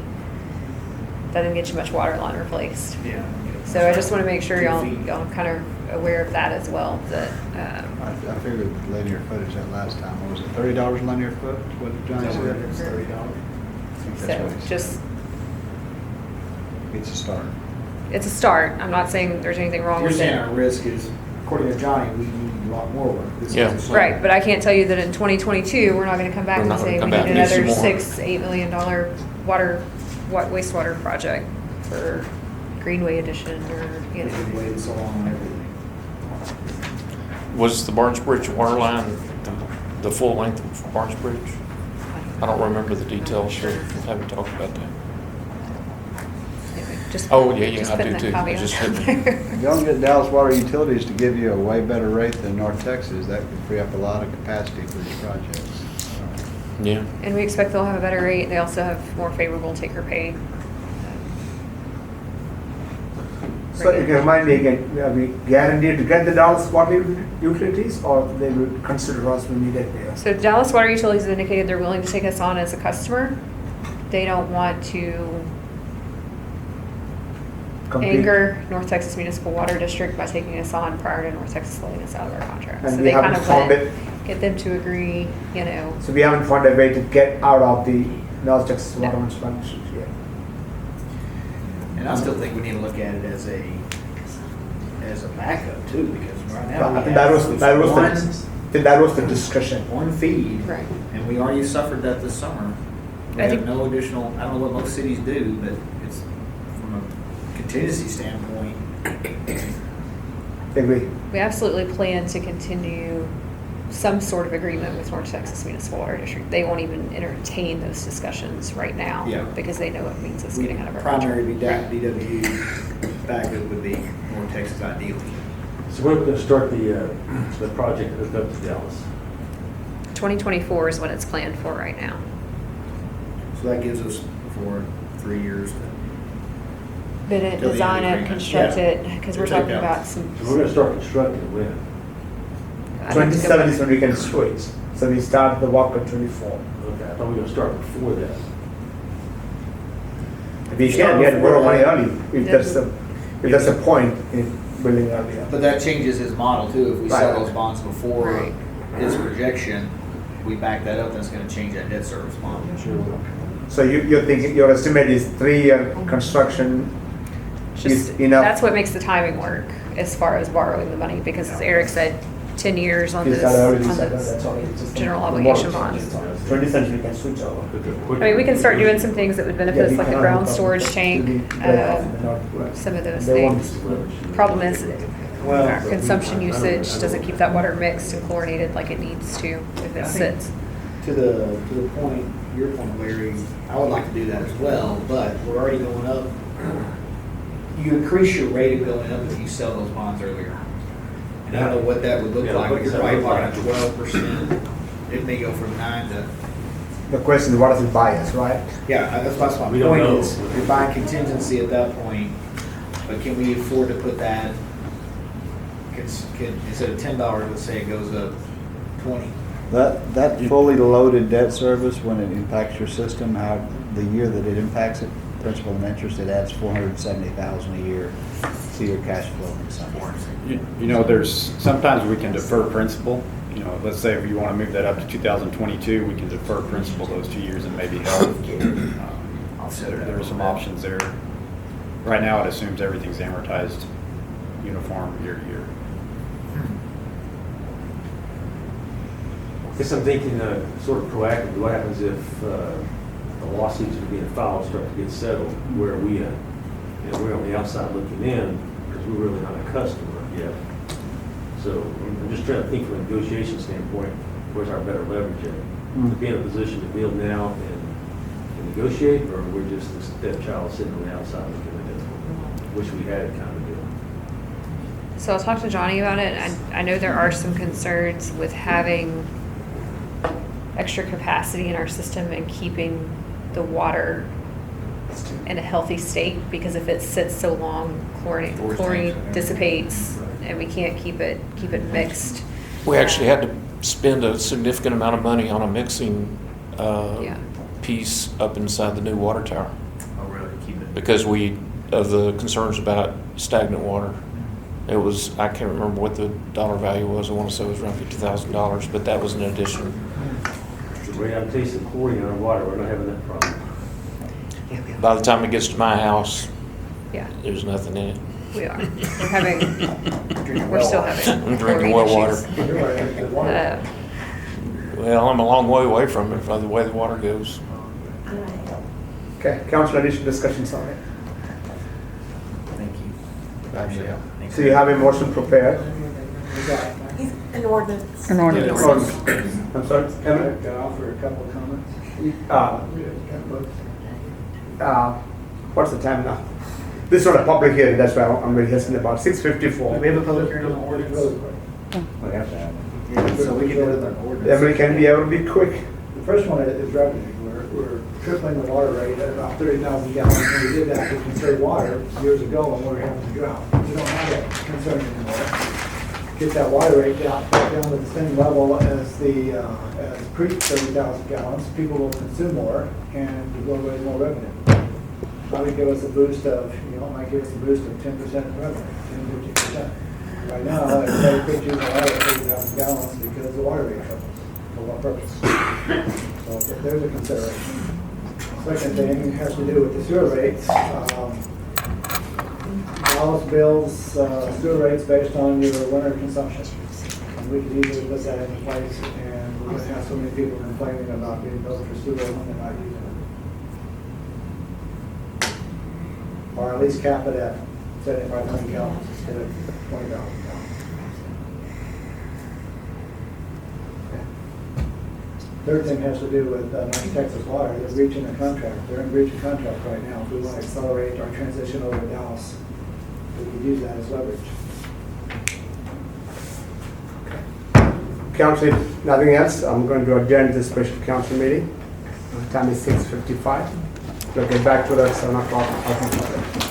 That didn't get you much water line replaced. Yeah. So I just want to make sure 2 y'all feet. kind of aware of that as well, that, I figured linear footage that last time. What was it, $30 linear foot? What Johnny said? It's $30. I think that's so what he said. just, It's a start. it's a start. I'm not saying there's anything wrong You're with saying it. our risk is, according to Johnny, we need a lot more work. This is Yeah. a slow- Right, but I can't tell you that in 2022, we're not going to come back We're and not gonna say come we back need and need some another more. $6-8 million wastewater project for Greenway Edition or, you We've know. waited so long on everything. Was the Barnes Bridge water line the full length of Barnes Bridge? I don't remember the details, sure, haven't talked about that. Just. Oh, yeah, just I putting do that too. I caveat just out hadn't- there. If y'all get Dallas Water Utilities to give you a way better rate than North Texas, that could free up a lot of capacity for these projects. Yeah. And we expect they'll have a better rate. They also have more favorable take-or pay. So you can remind me again, are we guaranteed to get the Dallas Water Utilities, or they will consider us when we get there? So Dallas Water Utilities has indicated they're willing to take us on as a customer. They don't want to Compete? anger North Texas Municipal Water District by taking us on prior to North Texas letting us out of our contract. And So we they kind haven't of found want it. to get them to agree, you know. So we haven't found a way to get out of the North Texas Water Management District yet. And I still think we need to look at it as a backup too, because right now I we think that was, have that was the discussion. one feed. Right. And we already suffered that this summer. We I have think- no additional, I don't know what most cities do, but it's from a contingency standpoint. Agree. We absolutely plan to continue some sort of agreement with North Texas Municipal Water District. They won't even entertain those discussions right now. Yeah. Because they know it means us getting out of our Primary contract. DWU backup would be North Texas ideally. So when are we gonna start the project that hooked up to Dallas? 2024 is what it's planned for right now. So that gives us for 3 years to. Bid it, Till the end of design the it, agreement. construct Yeah. it, because we're To take talking out. about some. So we're gonna start constructing when? I'd have to go 27 back. is when we can switch. So we start the work at 24. Okay, I thought we were gonna start before that. We can get borrow money early if there's a point in building earlier. But that changes his model too. If we sell Right. those bonds before Right. his projection, we back that up, then it's gonna change that debt service model. So you're thinking, your estimate is 3-year construction It's is just, enough? that's what makes the timing work as far as borrowing the money, because as Eric said, 10 years on Is this, that already on said? this That's all. It's just general the obligation mortgage. bonds. 20 cents we can switch over. I mean, we can start doing some things that would benefit us, Yeah, like we a cannot ground hook up storage to tank. the break off in the north. Some of those They want things. Problem is, our consumption usage doesn't keep that water mixed and chlorinated like it needs to if it sits. To the point, your point, Larry, I would like to do that as well, but we're already going up. You increase your rate of going up if you sell those bonds earlier. And I don't know what that would look Yeah, like, what but does you're that probably look talking like? 12%. It may go from 9 to, The question is, what does it buy us, right? yeah, that's my We don't point know. is, you're buying contingency at that point, but can we afford to put that, instead of $10, let's say it goes up 20. That fully loaded debt service, when it impacts your system, how, the year that it impacts it, principal and interest, it adds $470,000 a year to your cash flow consumption. You know, there's, sometimes we can defer principal. You know, let's say if you want to move that up to 2022, we can defer principal those 2 years and maybe help. So there are some options there. Right now, it assumes everything's amortized uniform year to year. Guess I'm thinking sort of proactively, what happens if the lawsuits that are being filed start to get settled, where we're on the outside looking in, because we're really not a customer yet. So I'm just trying to think from a negotiation standpoint, where's our better leverage at? To be in a position to build now and negotiate, or we're just the stepchild sitting on the outside looking in? Wish we had it kind of deal. So I'll talk to Johnny about it. I know there are some concerns with having extra capacity in our system and keeping the water in a healthy state, because if it sits so long, chlorine dissipates and we can't keep it mixed. We actually had to spend a significant amount of money on a mixing Yeah. piece up inside the new water tower Oh, really? Keep it. because of the concerns about stagnant water. It was, I can't remember what the dollar value was. I want to say it was around $50,000, but that was an addition. The way I'm tasting chlorine in our water, we're not having that problem. By the time it gets to my house, Yeah, there's nothing in it. we are. We're still having. I'm drinking well chlorine water. issues. Well, I'm a long way away from it by the way the water goes. Okay, council additional discussions on it. Thank you. Actually, So you have a motion prepared. An ordinance. An ordinance. I'm sorry, Evan? Can I offer a couple of comments? What's the time now? This is not a public hearing, that's why I'm very hesitant about 6:54. We have a public hearing on the ordinance. Really quick. We have to have it. So we can do it with our ordinance. Emily, can we ever be quick? The first one is revenue. We're tripling the water rate at about 30,000 gallons. And we did that to conserve water years ago when we were having to drought. We don't have that concern anymore. Get that water rate down to the same level as as pre-30,000 gallons. People will consume more and we'll raise more revenue. Might give us a boost of, might give us a boost of 10% in revenue, 10-15%. Right now, everybody quit using water at 30,000 gallons because the water rate triples. For what purpose? So there's a consideration. Second thing has to do with the sewer rates. Dallas bills sewer rates based on your winter consumption. And we could easily put that into place, and we're going to have so many people complaining about being billed for sewer when they're not using it. Or at least cap it at 7,500 gallons instead of 20,000 gallons. Third thing has to do with Texas Water. They're breaching a contract. They're in breach of contract right now. If we want to accelerate our transition over to Dallas, we could use that as leverage. Council, if nothing else, I'm going to adjourn this special council meeting. Time is 6:55. We'll get back to that 7 o'clock.